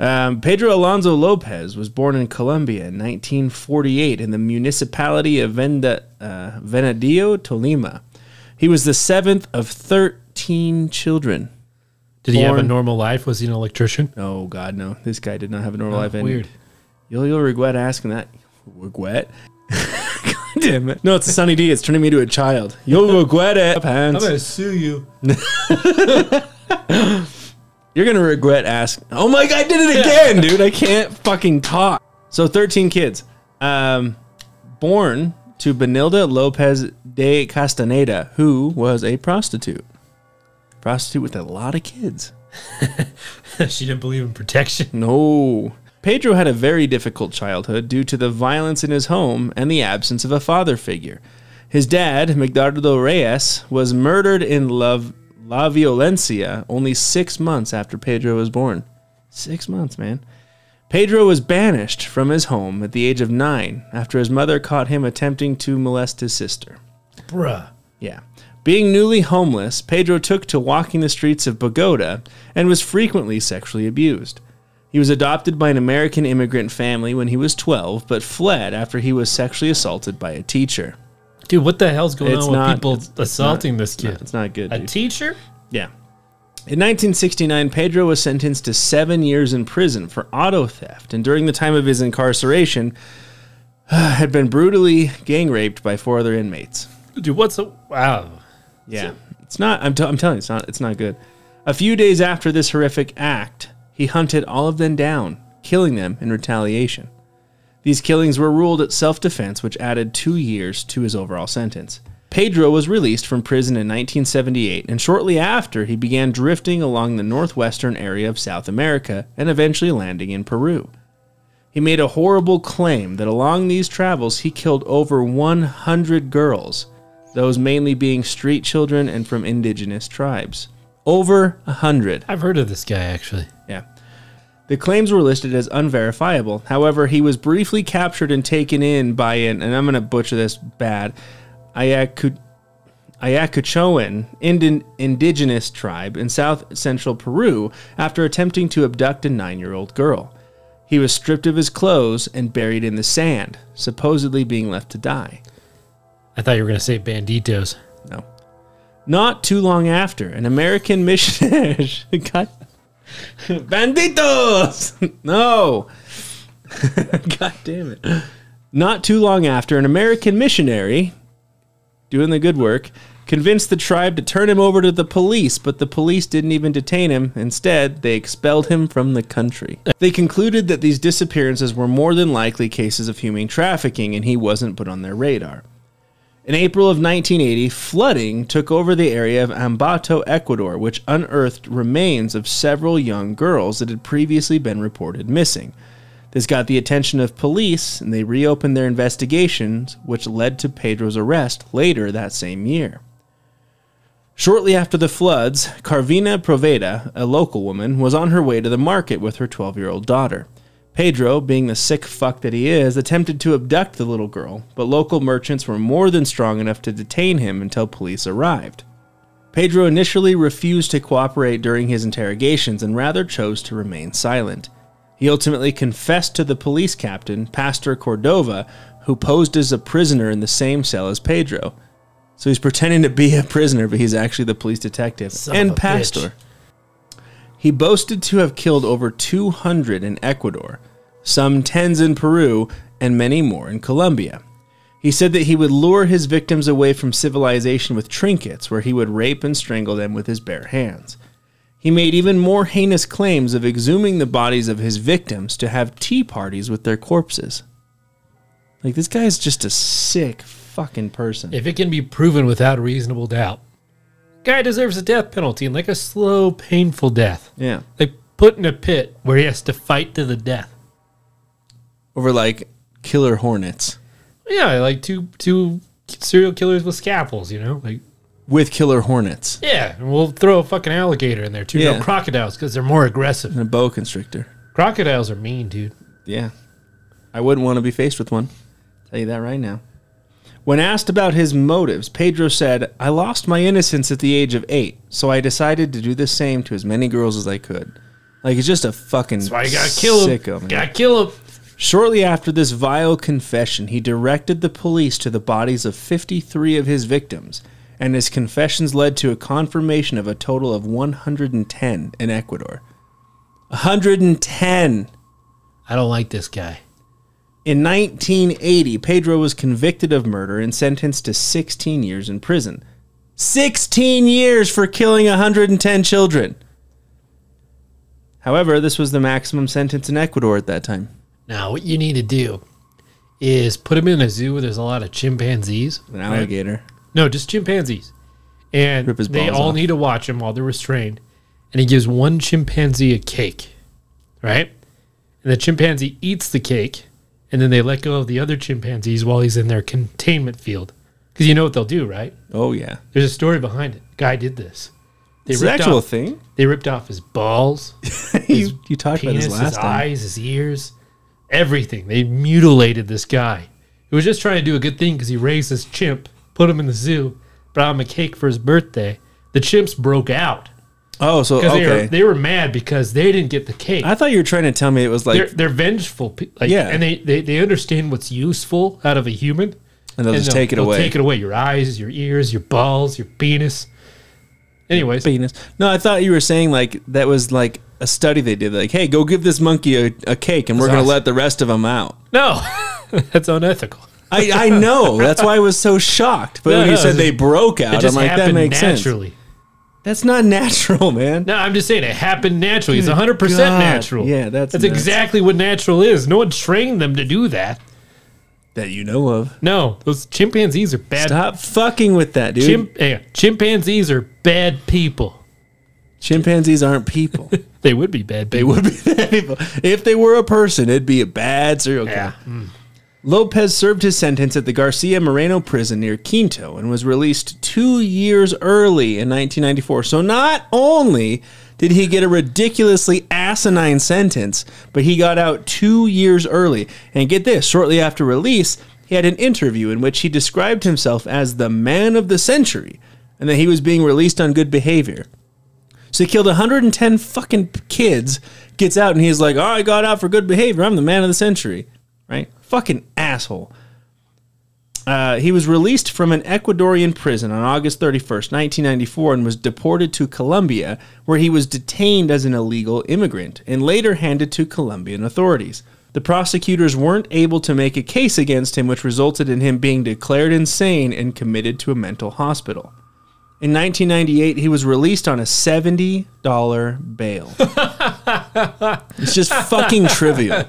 Pedro Alonso Lopez was born in Colombia in 1948 in the municipality of Venadillo, Tolima. He was the 7th of 13 children. did he have a normal life? Was he an electrician? Oh, God, no. This guy did not have a normal life. And Weird. You'll regret asking that. Regret? God damn it. No, it's a Sunny D. It's turning me into a child. You'll regret it. Pants. to sue you. You're going to regret asking. Oh my God, I did it again, dude. I can't fucking talk. So 13 kids. Born to Benilda Lopez de Castaneda, who was a prostitute. Prostitute with a lot of kids. She didn't believe in protection. No. Pedro had a very difficult childhood due to the violence in his home and the absence of a father figure. His dad, Migdardo Reyes, was murdered in La Violencia only 6 months after Pedro was born. 6 months, man. Pedro was banished from his home at the age of 9 after his mother caught him attempting to molest his sister. Bruh. Yeah. Being newly homeless, Pedro took to walking the streets of Bogota and was frequently sexually abused. He was adopted by an American immigrant family when he was 12, but fled after he was sexually assaulted by a teacher. Dude, what the hell's going on with people it's assaulting not- this kid? It's not good, A dude. teacher? Yeah. In 1969, Pedro was sentenced to 7 years in prison for auto theft, and during the time of his incarceration, had been brutally gang raped by 4 other inmates. Dude, what's a... Wow. Yeah, it's not. I'm telling you, it's not good. A few days after this horrific act, he hunted all of them down, killing them in retaliation. These killings were ruled at self-defense, which added 2 years to his overall sentence. Pedro was released from prison in 1978, and shortly after, he began drifting along the northwestern area of South America and eventually landing in Peru. He made a horrible claim that along these travels, he killed over 100 girls, those mainly being street children and from indigenous tribes. Over 100. I've heard of this guy, actually. Yeah. The claims were listed as unverifiable. However, he was briefly captured and taken in by an, and I'm going to butcher this bad, Ayacuchoan indigenous tribe in south central Peru after attempting to abduct a 9-year-old girl. He was stripped of his clothes and buried in the sand, supposedly being left to die. I thought you were going to say banditos. No. Not too long after, an American missionary... God. Banditos! No. God damn it. Not too long after, an American missionary, doing the good work, convinced the tribe to turn him over to the police, but the police didn't even detain him. Instead, they expelled him from the country. They concluded that these disappearances were more than likely cases of human trafficking, and he wasn't put on their radar. In April of 1980, flooding took over the area of Ambato, Ecuador, which unearthed remains of several young girls that had previously been reported missing. This got the attention of police, and they reopened their investigations, which led to Pedro's arrest later that same year. Shortly after the floods, Carvina Proveda, a local woman, was on her way to the market with her 12-year-old daughter. Pedro, being the sick fuck that he is, attempted to abduct the little girl, but local merchants were more than strong enough to detain him until police arrived. Pedro initially refused to cooperate during his interrogations and rather chose to remain silent. He ultimately confessed to the police captain, Pastor Cordova, who posed as a prisoner in the same cell as Pedro. So he's pretending to be a prisoner, but he's actually the police detective and pastor. He boasted to have killed over 200 in Ecuador, some tens in Peru, and many more in Colombia. He said that he would lure his victims away from civilization with trinkets, where he would rape and strangle them with his bare hands. He made even more heinous claims of exhuming the bodies of his victims to have tea parties with their corpses. Like, this guy is just a sick fucking person. If it can be proven without reasonable doubt, guy deserves a death penalty, and like a slow, painful death. Yeah. Like put in a pit where he has to fight to the death. Over, like, killer hornets. Yeah, like two serial killers with scalpels, you know? Like, with killer hornets. yeah, and we'll throw a fucking alligator in there, too. Yeah. No, crocodiles, because they're more aggressive. And a boa constrictor. Crocodiles are mean, dude. Yeah. I wouldn't want to be faced with one. Tell you that right now. When asked about his motives, Pedro said, "I lost my innocence at the age of 8, so I decided to do the same to as many girls as I could." Like, he's just a fucking That's why you gotta kill him. sicko, man. Gotta kill him. Shortly after this vile confession, he directed the police to the bodies of 53 of his victims, and his confessions led to a confirmation of a total of 110 in Ecuador. 110! I don't like this guy. In 1980, Pedro was convicted of murder and sentenced to 16 years in prison. 16 years for killing 110 children! However, this was the maximum sentence in Ecuador at that time. Now, what you need to do is put him in a zoo where there's a lot of chimpanzees. An alligator. Right? No, just chimpanzees. And Rip his they balls all off. need to watch him while they're restrained. And he gives one chimpanzee a cake, right? And the chimpanzee eats the cake, and then they let go of the other chimpanzees while he's in their containment field. Because you know what they'll do, right? Oh, yeah. There's a story behind it. Guy did this. It's an actual thing? They ripped off his balls, you talked about penis, this last his time. eyes, his ears, everything. They mutilated this guy. He was just trying to do a good thing because he raised this chimp, put him in the zoo, brought him a cake for his birthday. The chimps broke out. Oh, so, Because okay. they were mad because they didn't get the cake. I thought you were trying to tell me it was like... They're vengeful. Like, Yeah. And they understand what's useful out of a human. And they'll just take it away. Take it away. Your eyes, your ears, your balls, your penis. Anyways. Penis. No, I thought you were saying like that was like a study they did. Like, hey, go give this monkey a cake and we're going to let the rest of them out. No, that's unethical. I know. That's why I was so shocked. But No, when you no, said they broke out, It just I'm like, that happened makes naturally. sense. That's not natural, man. No, I'm just saying it happened naturally. It's 100% God. natural. Yeah, that's nuts. exactly what natural is. No one trained them to do that. That you know of. No, those chimpanzees are bad. Stop fucking with that, dude. Chimpanzees are bad people. Chimpanzees aren't people. They would be bad They people. would be bad people. If they were a person, it'd be a bad serial killer. Yeah. Lopez served his sentence at the Garcia Moreno prison near Quinto and was released 2 years early in 1994. So not only did he get a ridiculously asinine sentence, but he got out 2 years early. And get this, shortly after release, he had an interview in which he described himself as the man of the century and that he was being released on good behavior. So he killed 110 fucking kids, gets out, and he's like, oh, I got out for good behavior. I'm the man of the century. Right? Fucking asshole. He was released from an Ecuadorian prison on August 31st, 1994, and was deported to Colombia, where he was detained as an illegal immigrant and later handed to Colombian authorities. The prosecutors weren't able to make a case against him, which resulted in him being declared insane and committed to a mental hospital. In 1998, he was released on a $70 bail. It's just fucking trivial.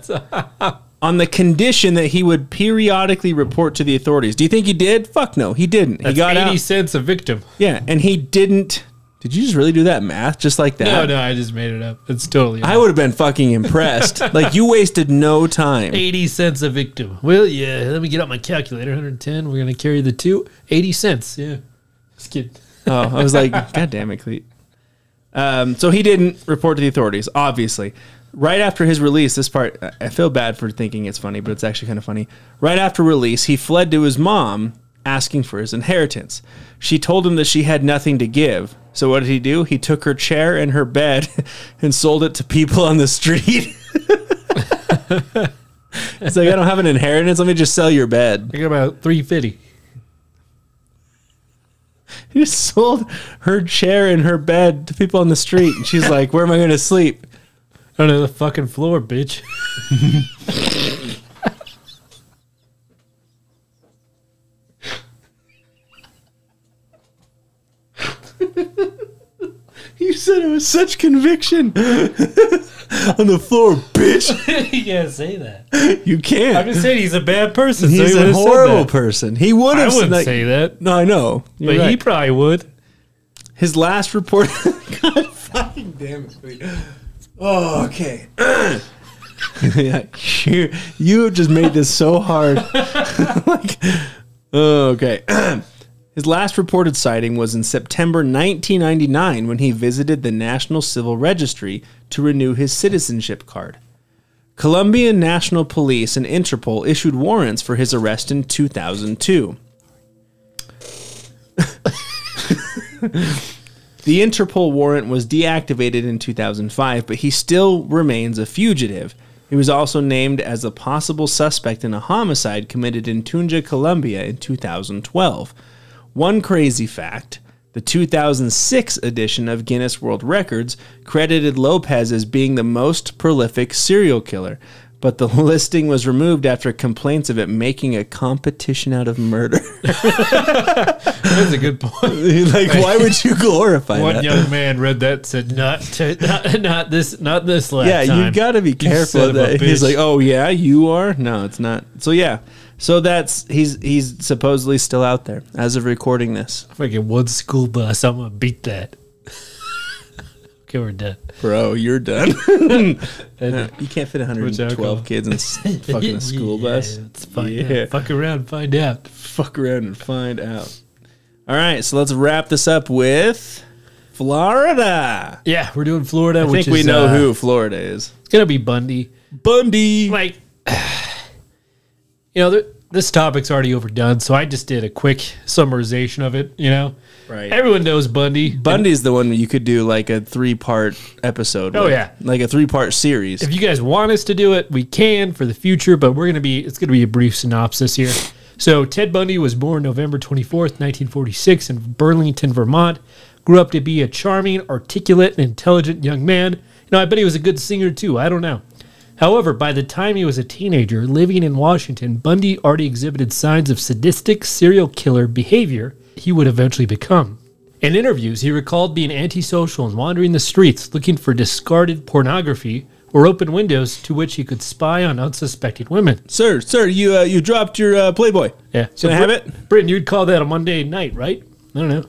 On the condition that he would periodically report to the authorities. Do you think he did? Fuck no, he didn't. That's he got 80 out. cents a victim. Yeah, and he didn't. Did you just really do that math just like that? No, I just made it up. It's totally. I would have been fucking impressed. Like, you wasted no time. 80 cents a victim. Well, yeah, let me get out my calculator. 110. We're going to carry the 2. 80 cents. Yeah. Just kidding. Oh, I was like, God damn it, Cleet. So he didn't report to the authorities, obviously. Right after his release, this part, I feel bad for thinking it's funny, but it's actually kind of funny. Right after release, he fled to his mom, asking for his inheritance. She told him that she had nothing to give. So what did he do? He took her chair and her bed and sold it to people on the street. It's like, I don't have an inheritance. Let me just sell your bed. I got about $3.50. He just sold her chair and her bed to people on the street. And she's like, where am I going to sleep? Under the fucking floor, bitch. You said it with such conviction. On the floor, bitch. You can't say that. You can't. I'm just saying he's a bad person. He's so he a would've said horrible that. person. He would I have wouldn't say that. No, I know. You're But right. he probably would. His last report. God fucking damn it. Oh, okay. Yeah, you just made this so hard. Like, oh, okay. His last reported sighting was in September 1999 when he visited the National Civil Registry to renew his citizenship card. Colombian National Police and Interpol issued warrants for his arrest in 2002. The Interpol warrant was deactivated in 2005, but he still remains a fugitive. He was also named as a possible suspect in a homicide committed in Tunja, Colombia in 2012. One crazy fact, the 2006 edition of Guinness World Records credited Lopez as being the most prolific serial killer, but the listing was removed after complaints of it making a competition out of murder. That's a good point. Like, why would you glorify One that? young man read that and said, not this last Yeah, time. you got to be careful son of a that he's bitch. like, oh yeah, you are. No, it's not. So yeah, so that's he's supposedly still out there as of recording this. Fucking one school bus. I'm gonna beat that. Okay, we're done. Bro, you're done. And You can't fit What's that 112 called? kids in fucking a school bus. Yeah, it's fun. Yeah. Yeah. Fuck around, find out. Fuck around and find out. All right, so let's wrap this up with Florida. Yeah, we're doing Florida. I which think we is, know who Florida is. It's gonna be Bundy. Bundy. Like, this topic's already overdone, so I just did a quick summarization of it. Right. Everyone knows Bundy. Bundy's the one you could do like a 3-part episode. Oh, with. yeah. Like a 3-part series. If you guys want us to do it, we can for the future, but it's gonna be a brief synopsis here. So Ted Bundy was born November 24th, 1946 in Burlington, Vermont. Grew up to be a charming, articulate, and intelligent young man. I bet he was a good singer too. I don't know. However, by the time he was a teenager living in Washington, Bundy already exhibited signs of sadistic serial killer behavior he would eventually become. In interviews, he recalled being antisocial and wandering the streets looking for discarded pornography or open windows to which he could spy on unsuspecting women. Sir, you dropped your Playboy. Yeah. Can I have it? Britton, you'd call that a Monday night, right? I don't know.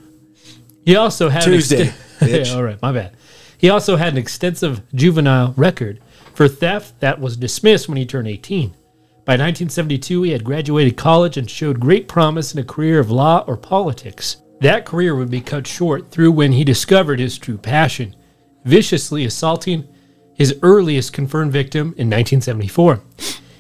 He also had Tuesday, bitch. Yeah, all right, my bad. He also had an extensive juvenile record for theft that was dismissed when he turned 18. By 1972, he had graduated college and showed great promise in a career of law or politics. That career would be cut short through when he discovered his true passion, viciously assaulting his earliest confirmed victim in 1974.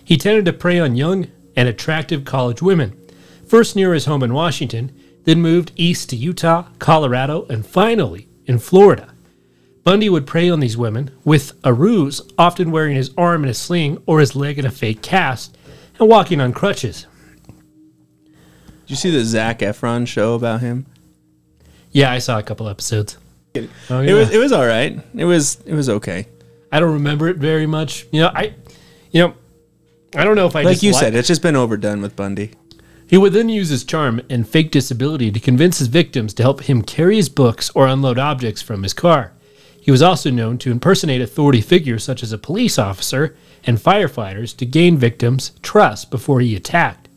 He tended to prey on young and attractive college women, first near his home in Washington, then moved east to Utah, Colorado, and finally in Florida. Bundy would prey on these women with a ruse, often wearing his arm in a sling or his leg in a fake cast, and walking on crutches. you see the Zac Efron show about him? Yeah, I saw a couple episodes. Oh, yeah. It was all right. It was okay. I don't remember it very much. I don't know if I like you said, it's just been overdone with Bundy. He would then use his charm and fake disability to convince his victims to help him carry his books or unload objects from his car. He was also known to impersonate authority figures such as a police officer and firefighters to gain victims' trust before he attacked.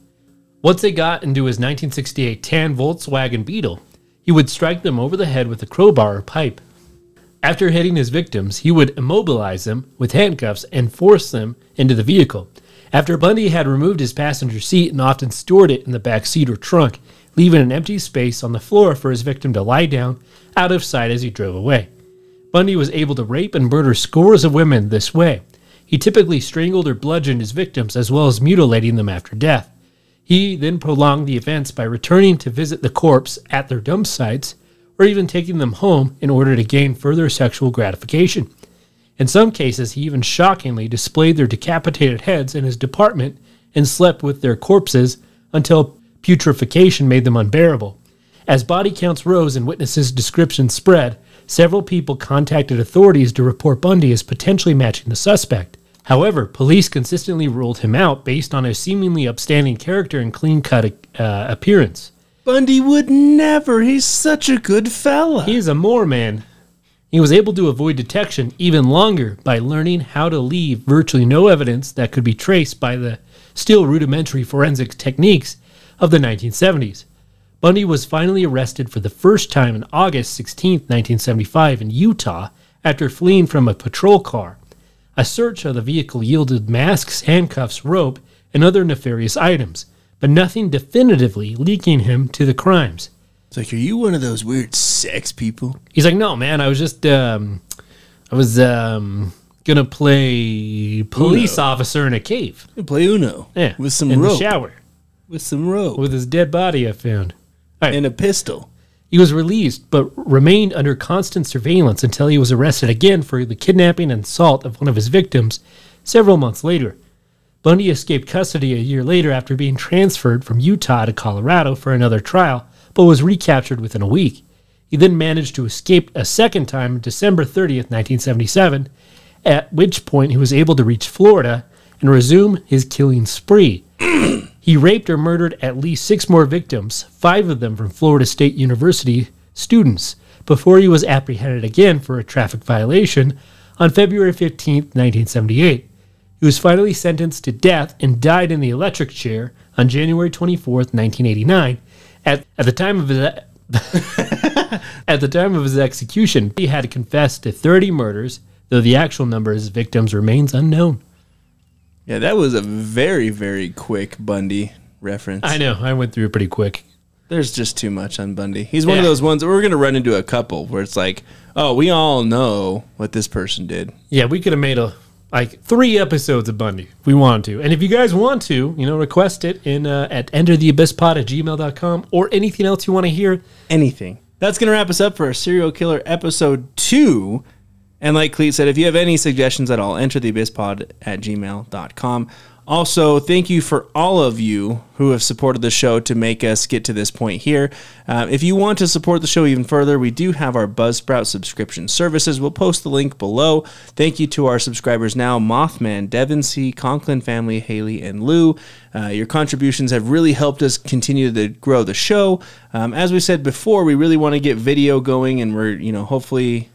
Once they got into his 1968 tan Volkswagen Beetle, he would strike them over the head with a crowbar or pipe. After hitting his victims, he would immobilize them with handcuffs and force them into the vehicle. After Bundy had removed his passenger seat and often stored it in the back seat or trunk, leaving an empty space on the floor for his victim to lie down out of sight as he drove away. Bundy was able to rape and murder scores of women this way. He typically strangled or bludgeoned his victims as well as mutilating them after death. He then prolonged the events by returning to visit the corpse at their dump sites or even taking them home in order to gain further sexual gratification. In some cases, he even shockingly displayed their decapitated heads in his department and slept with their corpses until putrefaction made them unbearable. As body counts rose and witnesses' descriptions spread, several people contacted authorities to report Bundy as potentially matching the suspect. However, police consistently ruled him out based on his seemingly upstanding character and clean-cut appearance. Bundy would never. He's such a good fella. He is a Moorman. He was able to avoid detection even longer by learning how to leave virtually no evidence that could be traced by the still rudimentary forensic techniques of the 1970s. Bundy was finally arrested for the first time on August 16, 1975 in Utah after fleeing from a patrol car. A search of the vehicle yielded masks, handcuffs, rope, and other nefarious items, but nothing definitively linking him to the crimes. It's like, are you one of those weird sex people? He's like, no, man, I was just, gonna play police officer in a cave. You play Uno. Yeah. With some in rope. the shower. With some rope. With his dead body, I found. Right. And a pistol. He was released, but remained under constant surveillance until he was arrested again for the kidnapping and assault of one of his victims several months later. Bundy escaped custody a year later after being transferred from Utah to Colorado for another trial, but was recaptured within a week. He then managed to escape a second time on December 30th, 1977, at which point he was able to reach Florida and resume his killing spree. He raped or murdered at least 6 more victims, 5 of them from Florida State University students, before he was apprehended again for a traffic violation on February 15, 1978. He was finally sentenced to death and died in the electric chair on January 24, 1989. At the time of his execution, he had confessed to 30 murders, though the actual number of his victims remains unknown. Yeah, that was a very, very quick Bundy reference. I know. I went through it pretty quick. There's just too much on Bundy. He's one of those ones that we're going to run into a couple where it's like, oh, we all know what this person did. Yeah, we could have made 3 episodes of Bundy if we wanted to. And if you guys want to, request it in at entertheabysspod@gmail.com or anything else you want to hear. Anything. That's going to wrap us up for our Serial Killer episode 2. And like Cleet said, if you have any suggestions at all, entertheabysspod@gmail.com. Also, thank you for all of you who have supported the show to make us get to this point here. If you want to support the show even further, we do have our Buzzsprout subscription services. We'll post the link below. Thank you to our subscribers now, Mothman, Devin C., Conklin Family, Haley, and Lou. Your contributions have really helped us continue to grow the show. As we said before, we really want to get video going, and we're, hopefully...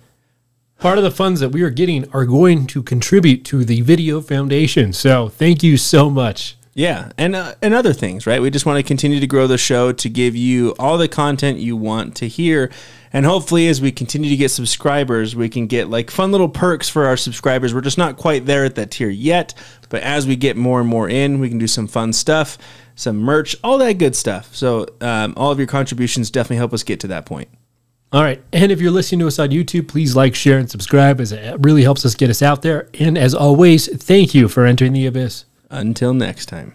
Part of the funds that we are getting are going to contribute to the Video Foundation. So thank you so much. Yeah, and other things, right? We just want to continue to grow the show to give you all the content you want to hear. And hopefully as we continue to get subscribers, we can get fun little perks for our subscribers. We're just not quite there at that tier yet. But as we get more and more in, we can do some fun stuff, some merch, all that good stuff. So all of your contributions definitely help us get to that point. All right. And if you're listening to us on YouTube, please like, share, and subscribe, as it really helps us get us out there. And as always, thank you for entering the abyss. Until next time.